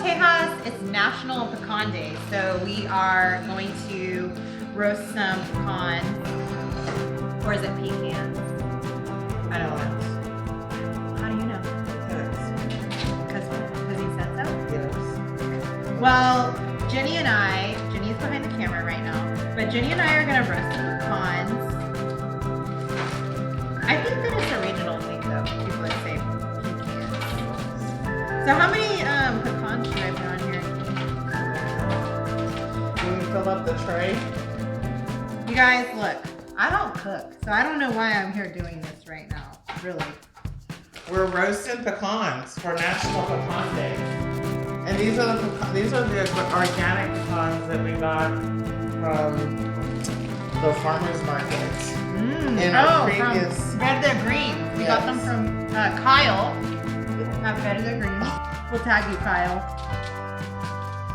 Tejas, it's National Pecan Day, so we are going to roast some pecans. Or is it pecans? I don't know. How do you know? Because he said so? Yes. Well, Jenny's behind the camera right now, but Jenny and I are gonna roast some pecans. I think that it's a regional thing though. People that say pecans. So how many pecans should I put on here? Can you fill up the tray? You guys, look, I don't cook, so I don't know why I'm here doing this right now, really. We're roasting pecans for National Pecan Day. And these are the organic pecans that we got from the farmer's market. In our previous... From BFF Green. We got them from Kyle at BFF Green. We'll tag you, Kyle.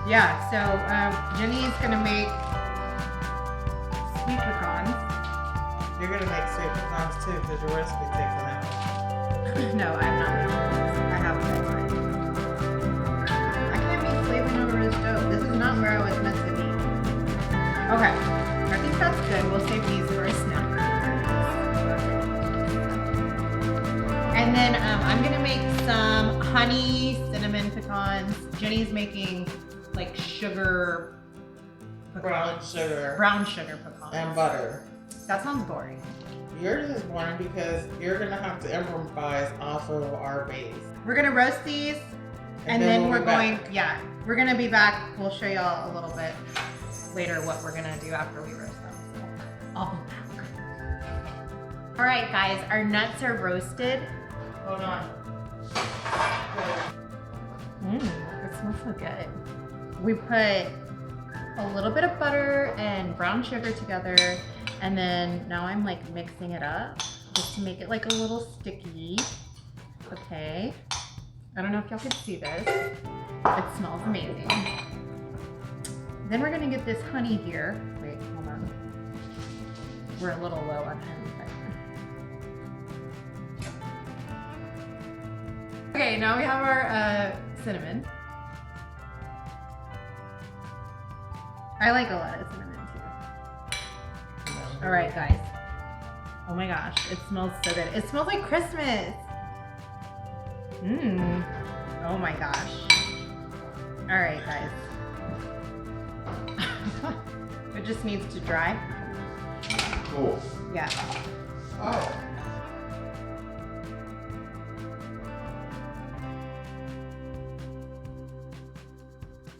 Yeah, so Jenny's gonna make sweet pecans. You're gonna make sweet pecans too, because your recipe takes an hour. No, I'm not making this. I have a bedtime. I can't be slaving over this dough. This is not where I was meant to be. Okay, I think that's good. We'll save these for a snack. And then I'm gonna make some honey cinnamon pecans. Jenny's making like sugar pecans. Brown sugar pecans. And butter. That sounds boring. Yours is boring because you're gonna have to improvise off of our base. We're gonna roast these and then we're going, we're gonna be back. We'll show y'all a little bit later what we're gonna do after we roast them. So I'll be back. All right, guys, our nuts are roasted. Hold on. It smells so good. We put a little bit of butter and brown sugar together, and then now I'm like mixing it up just to make it like a little sticky. Okay. I don't know if y'all can see this. It smells amazing. Then we're gonna get this honey here. Wait, hold on. We're a little low on honey right now. Okay, now we have our cinnamon. I like a lot of cinnamon too. All right, guys. Oh my gosh, it smells so good. It smells like Christmas. Oh my gosh. All right, guys. It just needs to dry. Cool. Yeah. Oh.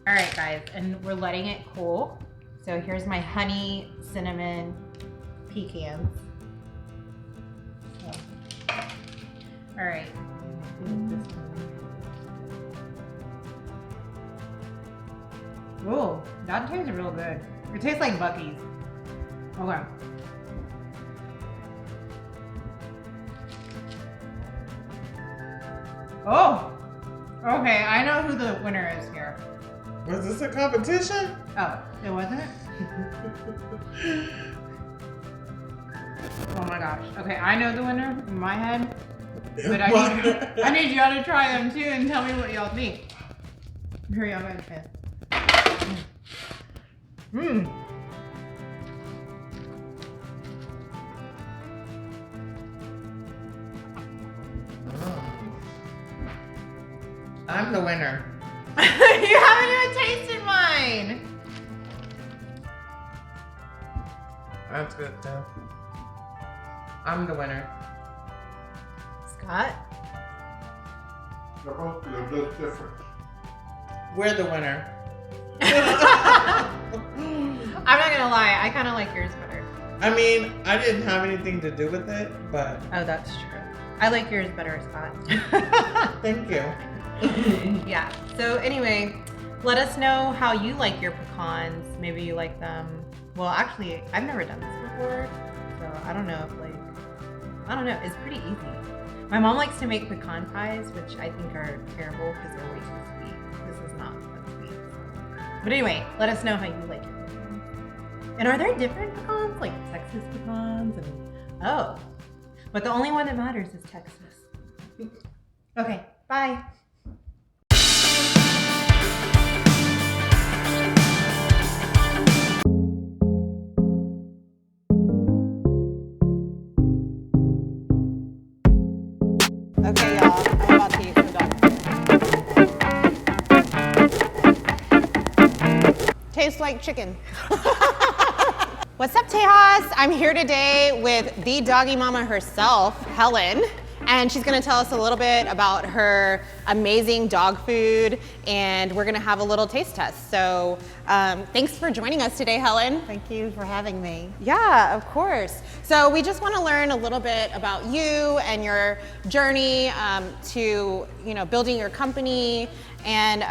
All right, guys, and we're letting it cool. So here's my honey cinnamon pecans. So. All right. Oh, that tastes real good. It tastes like Buc-ee's. Okay. Oh, okay, I know who the winner is here. Was this a competition? Oh, it wasn't? Oh my gosh. Okay, I know the winner in my head. But I need y'all to try them too and tell me what y'all think. Here y'all guys can. I'm the winner. You haven't even tasted mine. That's good too. I'm the winner. Scott? They're both just different. We're the winner. I'm not gonna lie, I kind of like yours better. I mean, I didn't have anything to do with it, but... Oh, that's true. I like yours better, Scott. Thank you. Yeah, so anyway, let us know how you like your pecans. Maybe you like them. Well, actually, I've never done this before, so I don't know if it's pretty easy. My mom likes to make pecan pies, which I think are terrible because they're way too sweet. This is not that sweet. But anyway, let us know how you like your pecans. And are there different pecans, like Texas pecans? Oh, but the only one that matters is Texas. Okay, bye. tastes like chicken. What's up, Tejas? I'm here today with the doggy mama herself, Helen, and she's gonna tell us a little bit about her amazing dog food, and we're gonna have a little taste test. So thanks for joining us today, Helen. Thank you for having me. Yeah, of course. So we just wanna learn a little bit about you and your journey to building your company and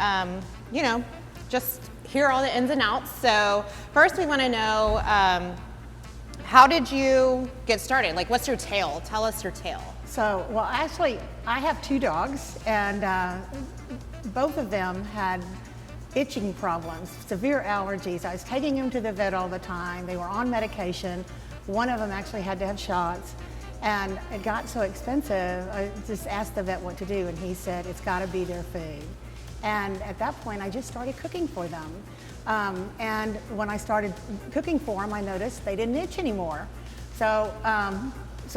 just hear all the ins and outs. So first we wanna know, how did you get started? Like, what's your tale? Tell us your tale. So, well, actually, I have 2 dogs, and both of them had itching problems, severe allergies. I was taking them to the vet all the time. They were on medication. One of them actually had to have shots, and it got so expensive. I just asked the vet what to do, and he said, it's gotta be their food. And at that point, I just started cooking for them. And when I started cooking for them, I noticed they didn't itch anymore. So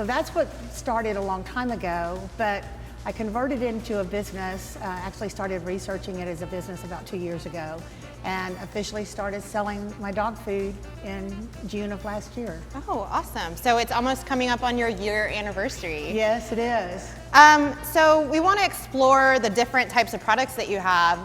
that's what started a long time ago, but I converted it into a business, actually started researching it as a business about 2 years ago, and officially started selling my dog food in June of last year. Oh, awesome. So it's almost coming up on your year anniversary. Yes, it is. So we want to explore the different types of products that you have.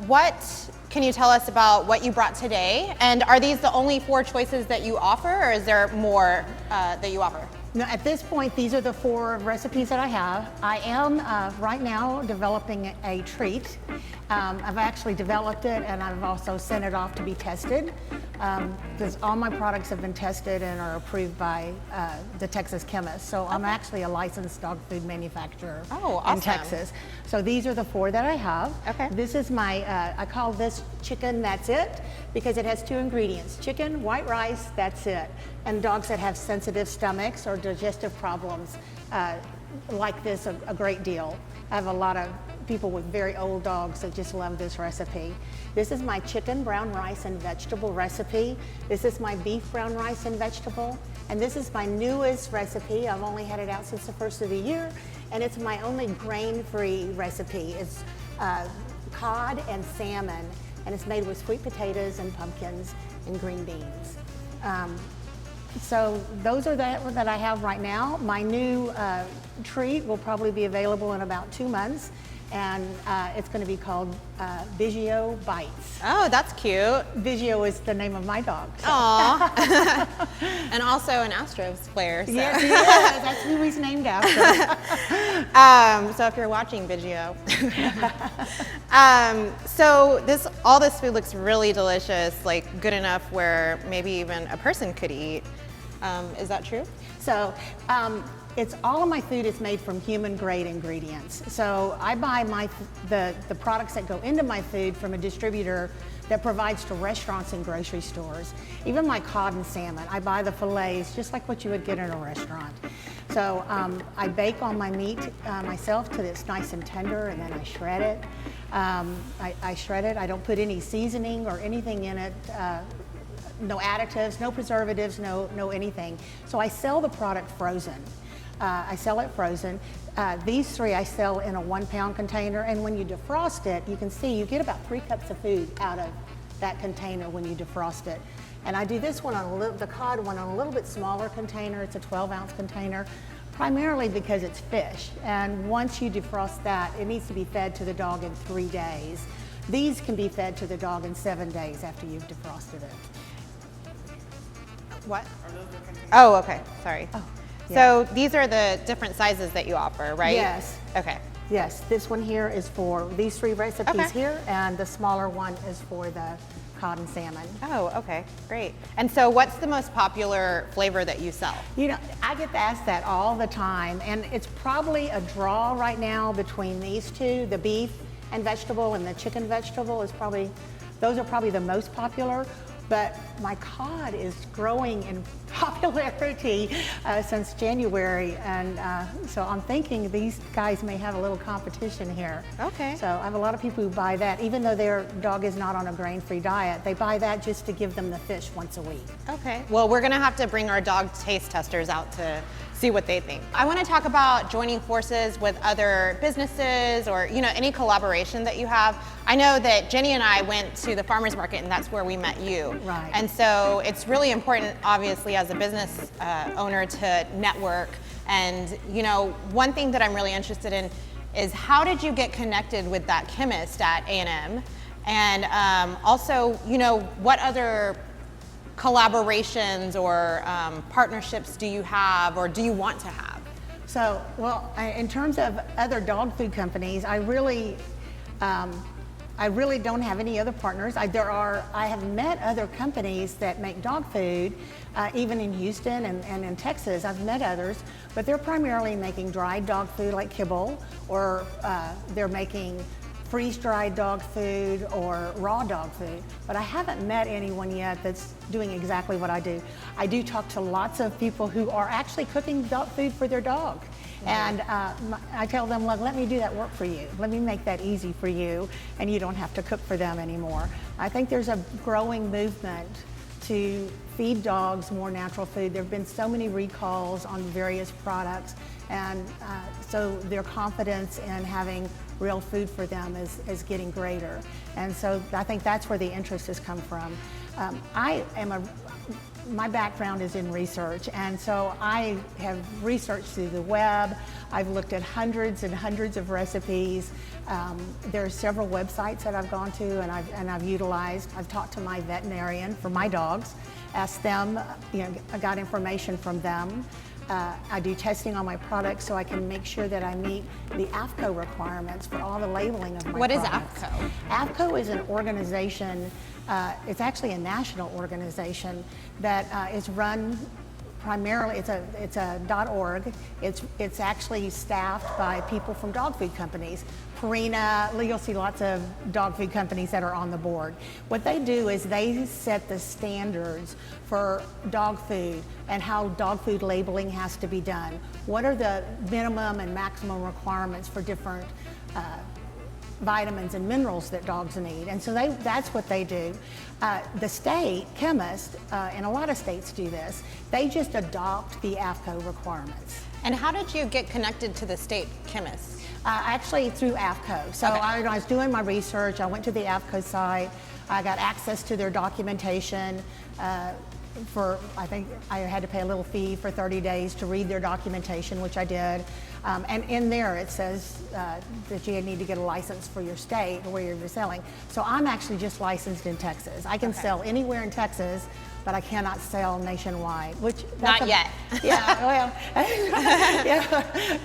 What can you tell us about what you brought today? And are these the only 4 choices that you offer, or is there more that you offer? No, at this point, these are the 4 recipes that I have. I am right now developing a treat. I've actually developed it, and I've also sent it off to be tested, because all my products have been tested and are approved by the Texas chemist. So I'm actually a licensed dog food manufacturer in Texas. So these are the 4 that I have. Okay. This is my, I call this chicken that's it, because it has 2 ingredients, chicken, white rice, that's it. And dogs that have sensitive stomachs or digestive problems like this a great deal. I have a lot of people with very old dogs that just love this recipe. This is my chicken brown rice and vegetable recipe. This is my beef brown rice and vegetable. And this is my newest recipe. I've only had it out since the first of the year, and it's my only grain-free recipe. It's cod and salmon, and it's made with sweet potatoes and pumpkins and green beans. So those are that I have right now. My new treat will probably be available in about 2 months, and it's going to be called Biggio Bites. Oh, that's cute. Biggio is the name of my dog. So. Aw. And also an Astros player. So. Yes, he is. That's who he's named after. So if you're watching, Biggio. So all this food looks really delicious, like good enough where maybe even a person could eat. Is that true? So it's all of my food is made from human grade ingredients. So I buy the products that go into my food from a distributor that provides to restaurants and grocery stores. Even my cod and salmon, I buy the fillets just like what you would get in a restaurant. So I bake all my meat myself till it's nice and tender, and then I shred it. I shred it. I don't put any seasoning or anything in it. No additives, no preservatives, no anything. So I sell the product frozen. I sell it frozen. These 3 I sell in a 1-pound container, and when you defrost it, you can see you get about 3 cups of food out of that container when you defrost it. And I do this one on the cod one on a little bit smaller container. It's a 12-ounce container, primarily because it's fish. And once you defrost that, it needs to be fed to the dog in 3 days. These can be fed to the dog in 7 days after you've defrosted it. What? Oh, okay. Sorry. Oh, yeah. So these are the different sizes that you offer, right? Yes. Okay. Yes, this one here is for these 3 recipes Okay. here, and the smaller one is for the cod and salmon. Oh, okay. Great. And so what's the most popular flavor that you sell? You know, I get asked that all the time, and it's probably a draw right now between these 2, the beef and vegetable and the chicken vegetable is probably, those are probably the most popular. But my cod is growing in popularity since January, and so I'm thinking these guys may have a little competition here. Okay. So I have a lot of people who buy that, even though their dog is not on a grain-free diet, they buy that just to give them the fish once a week. Okay. Well, we're gonna have to bring our dog taste testers out to see what they think. I want to talk about joining forces with other businesses or any collaboration that you have. I know that Jenny and I went to the farmer's market, and that's where we met you. Right. And so it's really important, obviously, as a business owner to network. And, you know, one thing that I'm really interested in is how did you get connected with that chemist at A&M? And also, you know, what other collaborations or partnerships do you have or do you want to have? So, well, in terms of other dog food companies, I really don't have any other partners. I have met other companies that make dog food, even in Houston and in Texas. I've met others, but they're primarily making dried dog food like kibble, or they're making freeze-dried dog food or raw dog food. But I haven't met anyone yet that's doing exactly what I do. I do talk to lots of people who are actually cooking dog food for their dog. And I tell them, look, let me do that work for you. Let me make that easy for you, and you don't have to cook for them anymore. I think there's a growing movement to feed dogs more natural food. There have been so many recalls on various products, and so their confidence in having real food for them is getting greater. And so I think that's where the interest has come from. My background is in research, and so I have researched through the web. I've looked at hundreds and hundreds of recipes. There are several websites that I've gone to and I've utilized. I've talked to my veterinarian for my dogs, asked them, you know, I got information from them. I do testing on my products so I can make sure that I meet the AAFCO requirements for all the labeling of my products. What is AAFCO? AAFCO is an organization, it's actually a national organization that is run primarily, it's a .org. It's actually staffed by people from dog food companies. Trina, you'll see lots of dog food companies that are on the board. What they do is they set the standards for dog food and how dog food labeling has to be done. What are the minimum and maximum requirements for different vitamins and minerals that dogs need? And so that's what they do. The state chemist, and a lot of states do this, they just adopt the AAFCO requirements. And how did you get connected to the state chemist? Actually through AAFCO. So Okay. I was doing my research, I went to the AAFCO site, I got access to their documentation. I think I had to pay a little fee for 30 days to read their documentation, which I did. And in there it says that you need to get a license for your state where you're selling. So I'm actually just licensed in Texas. I can sell anywhere in Texas, but I cannot sell nationwide, which... Not yet. Yeah, well,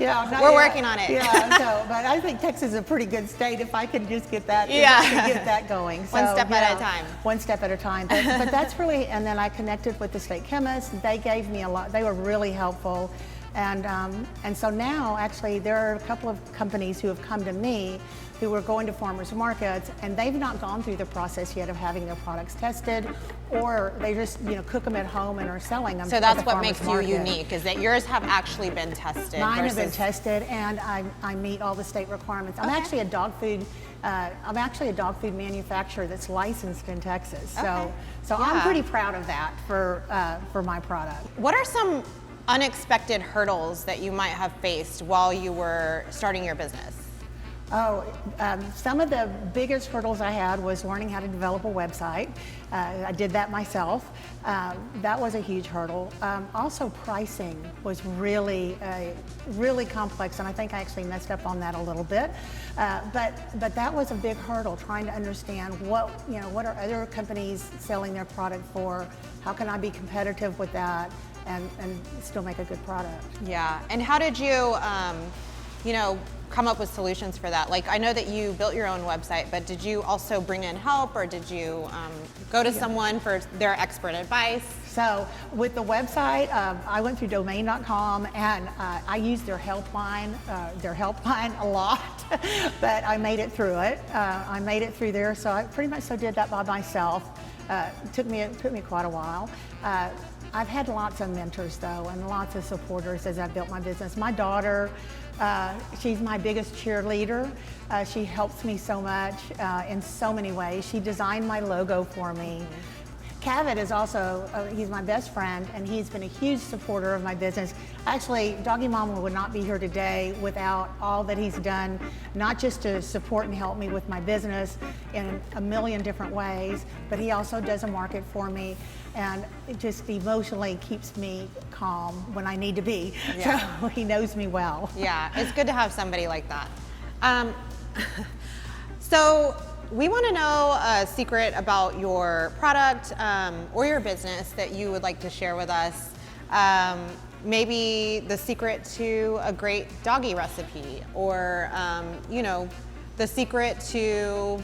yeah, not We're yet. working on it. Yeah, so, but I think Texas is a pretty good state if I can just get that, get that going. One step at a time. One step at a time. But that's really, and then I connected with the state chemist. They gave me a lot. They were really helpful. And so now, actually, there are a couple of companies who have come to me who are going to farmers markets, and they've not gone through the process yet of having their products tested, or they just cook them at home and are selling them. So that's what makes you unique, is that yours have actually been tested. Mine have been tested, and I meet all the state requirements. I'm actually a dog food. I'm actually a dog food manufacturer that's licensed in Texas. So I'm pretty proud of that for my product. What are some unexpected hurdles that you might have faced while you were starting your business? Some of the biggest hurdles I had was learning how to develop a website. I did that myself. That was a huge hurdle. Also, pricing was really complex, and I think I actually messed up on that a little bit. But that was a big hurdle, trying to understand what are other companies selling their product for? How can I be competitive with that and still make a good product? Yeah, and how did you, come up with solutions for that? Like, I know that you built your own website, but did you also bring in help, or did you go to someone for their expert advice? So with the website, I went through domain.com, and I used their helpline a lot, but I made it through it. I made it through there, so I pretty much did that by myself. It took me quite a while. I've had lots of mentors though, and lots of supporters as I built my business. My daughter, she's my biggest cheerleader. She helps me so much in so many ways. She designed my logo for me. Kevin is also, he's my best friend, and he's been a huge supporter of my business. Actually, Doggy Mama would not be here today without all that he's done, not just to support and help me with my business in a million different ways, but he also does a market for me, and it just emotionally keeps me calm when I need to be. Yeah. So he knows me well. Yeah, it's good to have somebody like that. So we want to know a secret about your product or your business that you would like to share with us. Maybe the secret to a great doggy recipe, or you know, the secret to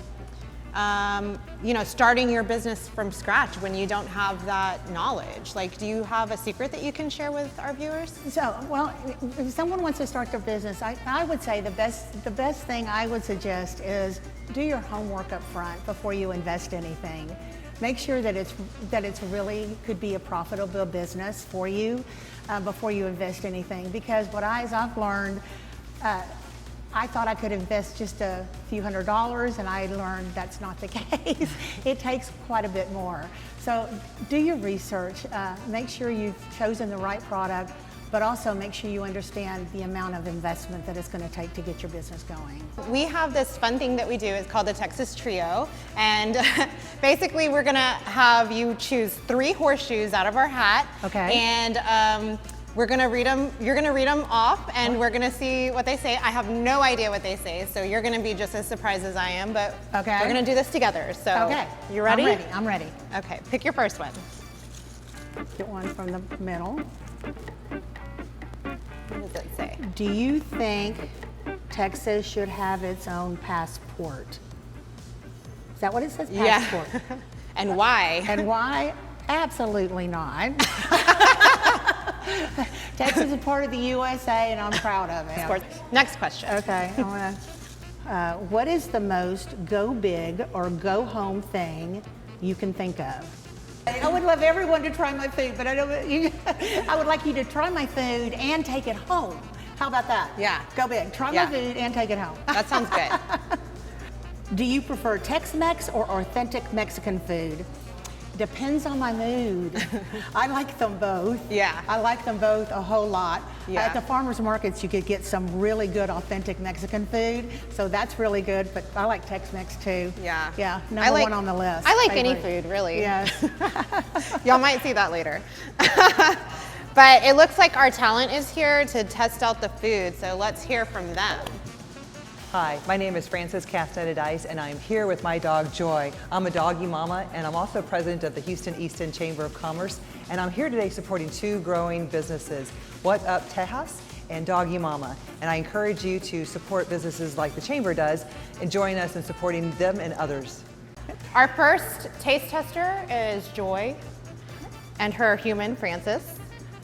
you know, starting your business from scratch when you don't have that knowledge. Like, do you have a secret that you can share with our viewers? So, well, if someone wants to start their business, I would say the best thing I would suggest is do your homework up front before you invest anything. Make sure that it's really could be a profitable business for you before you invest anything. Because as I've learned, I thought I could invest just a few $100s, and I learned that's not the case. It takes quite a bit more. So do your research, make sure you've chosen the right product, but also make sure you understand the amount of investment that it's going to take to get your business going. We have this fun thing that we do. It's called the Texas Trio, and basically we're going to have you choose 3 horseshoes out of our hat. Okay. And we're gonna read them, you're gonna read them off, and we're gonna see what they say. I have no idea what they say, so you're gonna be just as surprised as I am, but okay. We're gonna do this together. So, okay. You ready? I'm ready. Okay, pick your first one. Get one from the middle. What does it say? Do you think Texas should have its own passport? Is that what it says? Passport. Yeah. And why? And why? Absolutely not. Texas is part of the USA, and I'm proud of it. Next question. Okay, what is the most go big or go home thing you can think of? I would love everyone to try my food, but I would like you to try my food and take it home. How about that? Yeah. Go big. Try my food and take it home. That sounds good. Do you prefer Tex-Mex or authentic Mexican food? Depends on my mood. I like them both. Yeah. I like them both a whole lot. Yeah. At the farmers markets, you could get some really good authentic Mexican food, so that's really good, but I like Tex-Mex too. Yeah. Yeah, number one on the list. I like Favorite. any food, really. Yes. Y'all might see that later. But it looks like our talent is here to test out the food, so let's hear from them. Hi, my name is Frances Castaneda Dyess, and I'm here with my dog Joy. I'm a doggy mama, and I'm also president of the Houston East End Chamber of Commerce, and I'm here today supporting 2 growing businesses, What Up Tejas and Doggy Moma. And I encourage you to support businesses like the Chamber does and join us in supporting them and others. Our first taste tester is Joy and her human, Frances.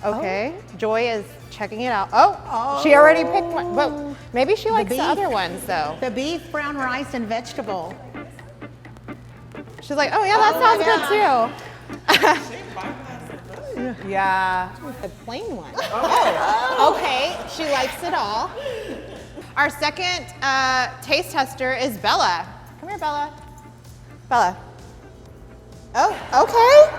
Okay, Joy is checking it out. Oh, she already picked one. But maybe she likes the other ones though. The beef, brown rice, and vegetable. She's like, oh yeah, that sounds good too. Yeah, the plain one. Oh, okay, she likes it all. Our second taste tester is Bella. Come here, Bella. Bella. Oh, okay.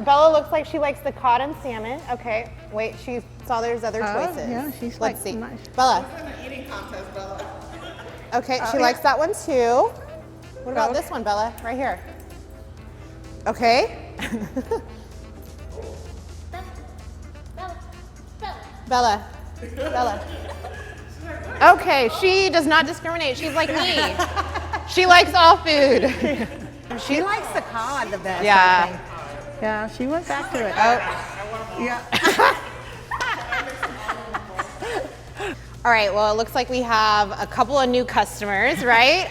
Bella looks like she likes the cod and salmon. Okay, wait, she saw there's other choices. Yeah, she's Let's see. nice. Bella. It's an eating contest, Bella. Okay, she likes that one too. What about this one, Bella? Right here. Okay. Bella. Bella. Okay, she does not discriminate. She's like me. She likes all food. She likes the cod the best. Yeah. I think. Yeah, she went back to it. Oh. Yeah. All right, well, it looks like we have a couple of new customers, right?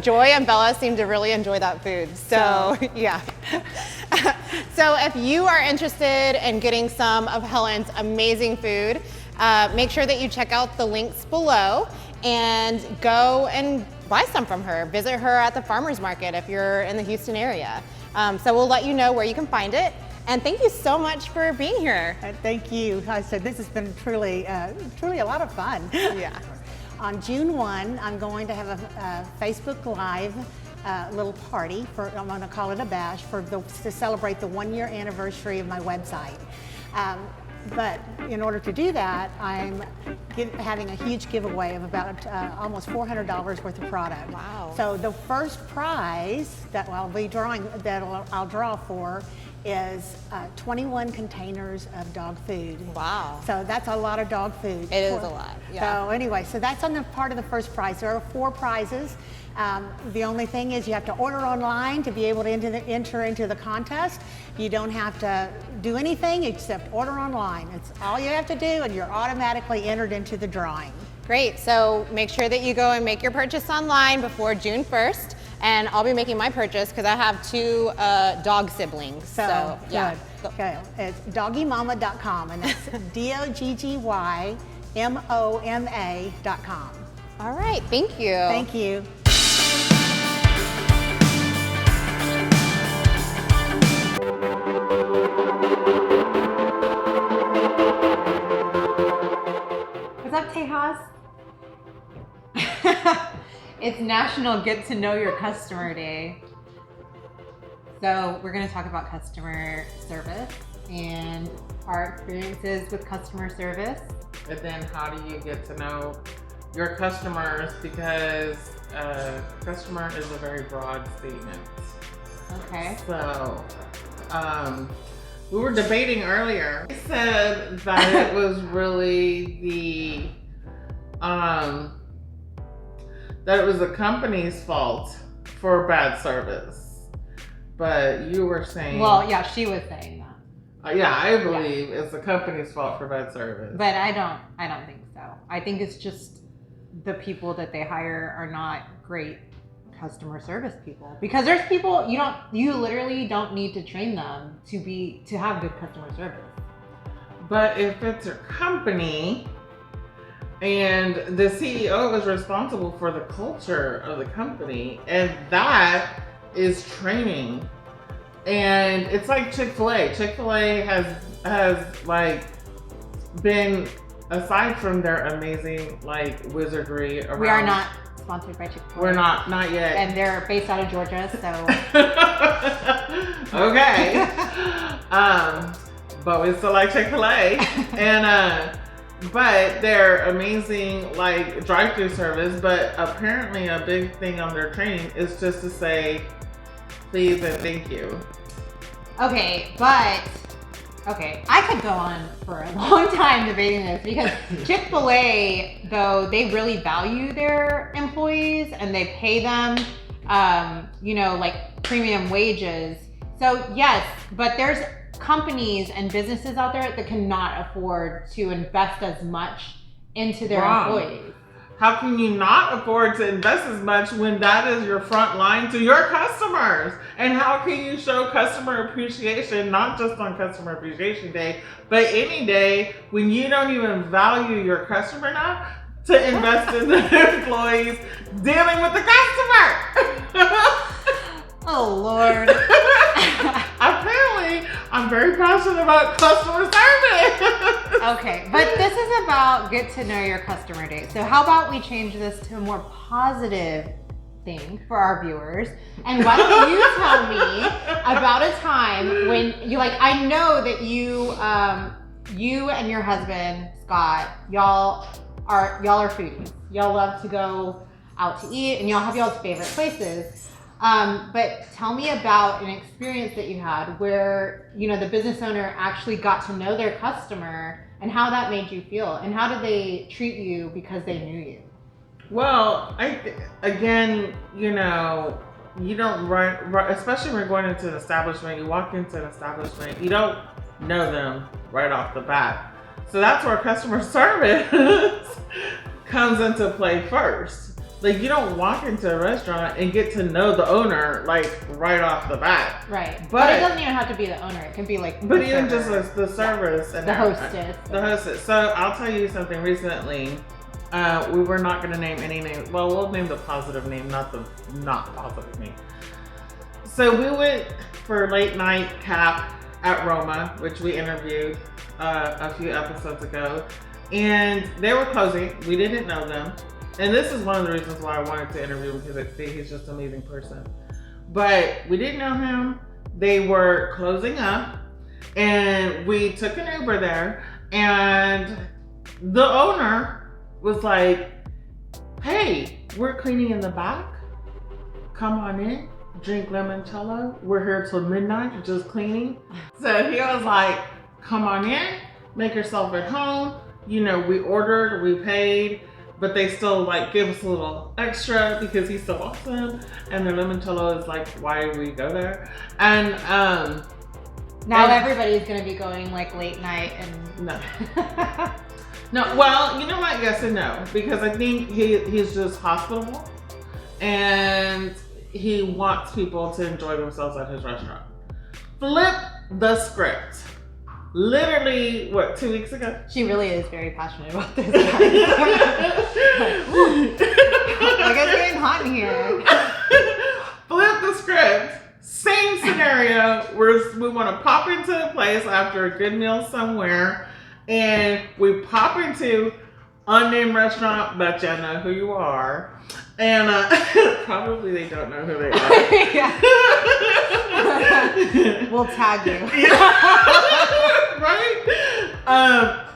Joy and Bella seem to really enjoy that food. So yeah. So if you are interested in getting some of Helen's amazing food, make sure that you check out the links below and go and buy some from her. Visit her at the farmer's market if you're in the Houston area. So we'll let you know where you can find it. And thank you so much for being here. Thank you. I said this has been truly a lot of fun. Yeah. On June 1, I'm going to have a Facebook Live little party for, I'm going to call it a bash, to celebrate the 1-year anniversary of my website. But in order to do that, I'm having a huge giveaway of about almost $400 worth of product. Wow. So the first prize that I'll be drawing, I'll draw for, is 21 containers of dog food. Wow. So that's a lot of dog food. It is a lot, yeah. So anyway, so that's on the part of the first prize. There are 4 prizes. The only thing is you have to order online to be able to enter into the contest. You don't have to do anything except order online. It's all you have to do, and you're automatically entered into the drawing. Great, so make sure that you go and make your purchase online before June 1st. And I'll be making my purchase because I have 2 dog siblings. So yeah. Good. Okay. It's DoggyMoma.com, and that's DOGGYMOMA.com. All right, thank you. Thank you. What's up, Tejas? It's National Get to Know Your Customer Day. So we're going to talk about customer service and our experiences with customer service. And then how do you get to know your customers, because customer is a very broad statement. Okay. So, we were debating earlier. I said that it was really that it was the company's fault for bad service. But you were saying... Well, yeah, she was saying that. Yeah, I believe it's the company's fault for bad service. But I don't think so. I think it's just the people that they hire are not great customer service people, because there's people you literally don't need to train them to have good customer service. But if it's your company and the CEO is responsible for the culture of the company, and that is training, and it's like Chick-fil-A. Chick-fil-A has like been, aside from their amazing like wizardry around. We are not sponsored by Chick-fil-A. We're not yet. And they're based out of Georgia, so. Okay. But we still like Chick-fil-A. And but they're amazing like drive-through service, but apparently a big thing on their training is just to say please and thank you. Okay, I could go on for a long time debating this, because Chick-fil-A, though, they really value their employees and they pay them, like premium wages. So yes, but there's companies and businesses out there that cannot afford to invest as much into their employees. How can you not afford to invest as much when that is your front line to your customers? And how can you show customer appreciation, not just on Customer Appreciation Day, but any day when you don't even value your customer enough to invest in the employees dealing with the customer? Oh, Lord. Apparently, I'm very passionate about customer service. Okay, but this is about Get to Know Your Customer Day. So how about we change this to a more positive thing for our viewers? And why don't you tell me about a time when I know that you and your husband, Scott, y'all are foodies. Y'all love to go out to eat, and y'all have y'all's favorite places. But tell me about an experience that you had where, the business owner actually got to know their customer and how that made you feel, and how did they treat you because they knew you? Well, again, you don't run, especially when you're going into an establishment, you walk into an establishment, you don't know them right off the bat. So that's where customer service comes into play first. Like, you don't walk into a restaurant and get to know the owner right off the bat. Right. But it doesn't even have to be the owner. It can be but even just like the service and the hostess. The hostess. So I'll tell you something recently. We were not going to name any name. Well, we'll name the positive name, not the not positive name. So we went for late night cap at Roma, which we interviewed a few episodes ago, and they were closing. We didn't know them. and this is one of the reasons why I wanted to interview him, because he's just an amazing person. But we didn't know him. They were closing up, and we took an Uber there, and the owner was like, hey, we're cleaning in the back. Come on in, drink limoncello. We're here till midnight, just cleaning. So he was like, come on in, make yourself at home. You know, we ordered, we paid, but they still like give us a little extra because he's so awesome. And the limoncello is like why we go there. And now everybody's gonna be going like late night and no. No, well, you know what? Yes and no, because I think he's just hospitable, and he wants people to enjoy themselves at his restaurant. Flip the script. Literally, what, 2 weeks ago? she really is very passionate about this. Like, it's getting hot in here. Flip the script. Same scenario. We want to pop into a place after a good meal somewhere, and we pop into unnamed restaurant, but you know who you are. And probably they don't know who they are. We'll tag you. Right?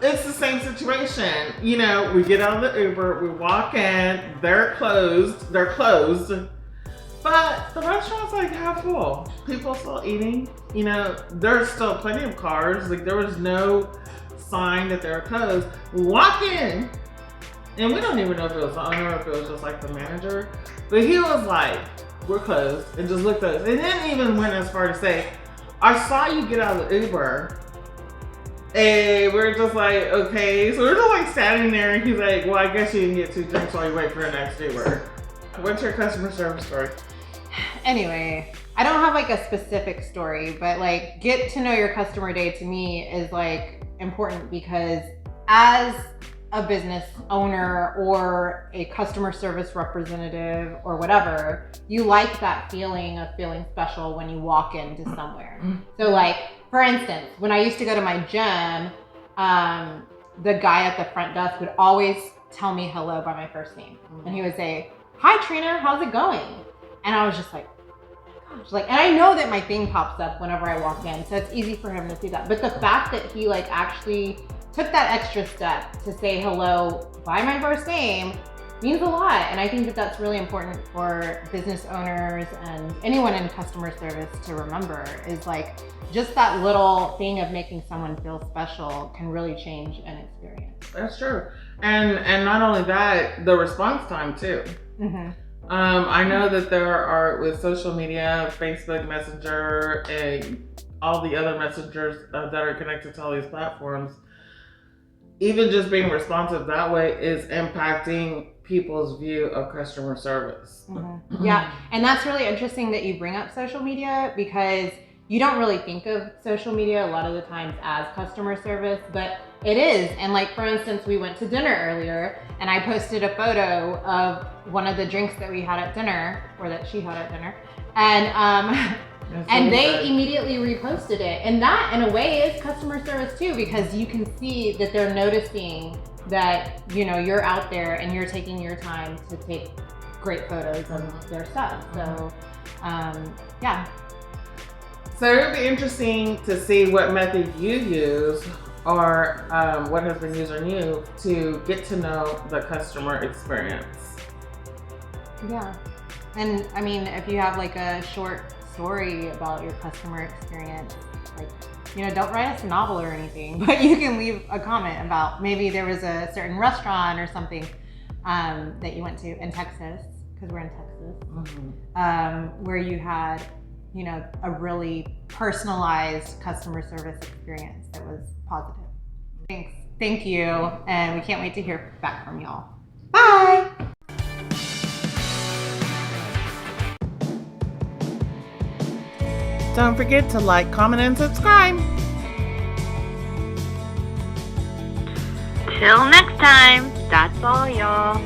It's the same situation. You know, we get out of the Uber, we walk in, they're closed, but the restaurant's like half full. People still eating. You know, there's still plenty of cars. Like, there was no sign that they're closed. We walk in, and we don't even know if it was the owner or if it was just like the manager, but he was like, we're closed, and just looked at us. And didn't even went as far to say, I saw you get out of the Uber. And we're just like, okay. So we're just like standing there, and he's like, well, I guess you can get 2 drinks while you wait for the next Uber. What's your customer service story? Anyway, I don't have like a specific story, but like get to know your customer day to me is like important, because as a business owner or a customer service representative or whatever, you like that feeling of feeling special when you walk into somewhere. So like, for instance, when I used to go to my gym, the guy at the front desk would always tell me hello by my first name. And he would say, hi Trina, how's it going? And I was just like, gosh, like, and I know that my thing pops up whenever I walk in, so it's easy for him to see that. But the fact that he like actually took that extra step to say hello by my first name means a lot. And I think that that's really important for business owners and anyone in customer service to remember, is like just that little thing of making someone feel special can really change an experience. That's true. And not only that, the response time too. Mm-hmm. I know that there are, with social media, Facebook Messenger, and all the other messengers that are connected to all these platforms, even just being responsive that way is impacting people's view of customer service. Mm-hmm. Yeah, and that's really interesting that you bring up social media, because you don't really think of social media a lot of the times as customer service, but it is. And like, for instance, we went to dinner earlier, and I posted a photo of one of the drinks that we had at dinner, or that she had at dinner, and they immediately reposted it. And that, in a way, is customer service too, because you can see that they're noticing that, you know, you're out there and you're taking your time to take great photos of their stuff. So, yeah. So it would be interesting to see what method you use, or what has been used on you to get to know the customer experience. Yeah. And I mean, if you have like a short story about your customer experience, like, you know, don't write us a novel or anything, but you can leave a comment about maybe there was a certain restaurant or something that you went to in Texas, because we're in Texas, where you had, you know, a really personalized customer service experience that was positive. Thanks. Thank you. And we can't wait to hear back from y'all. Bye. Don't forget to like, comment, and subscribe. Till next time, that's all, y'all.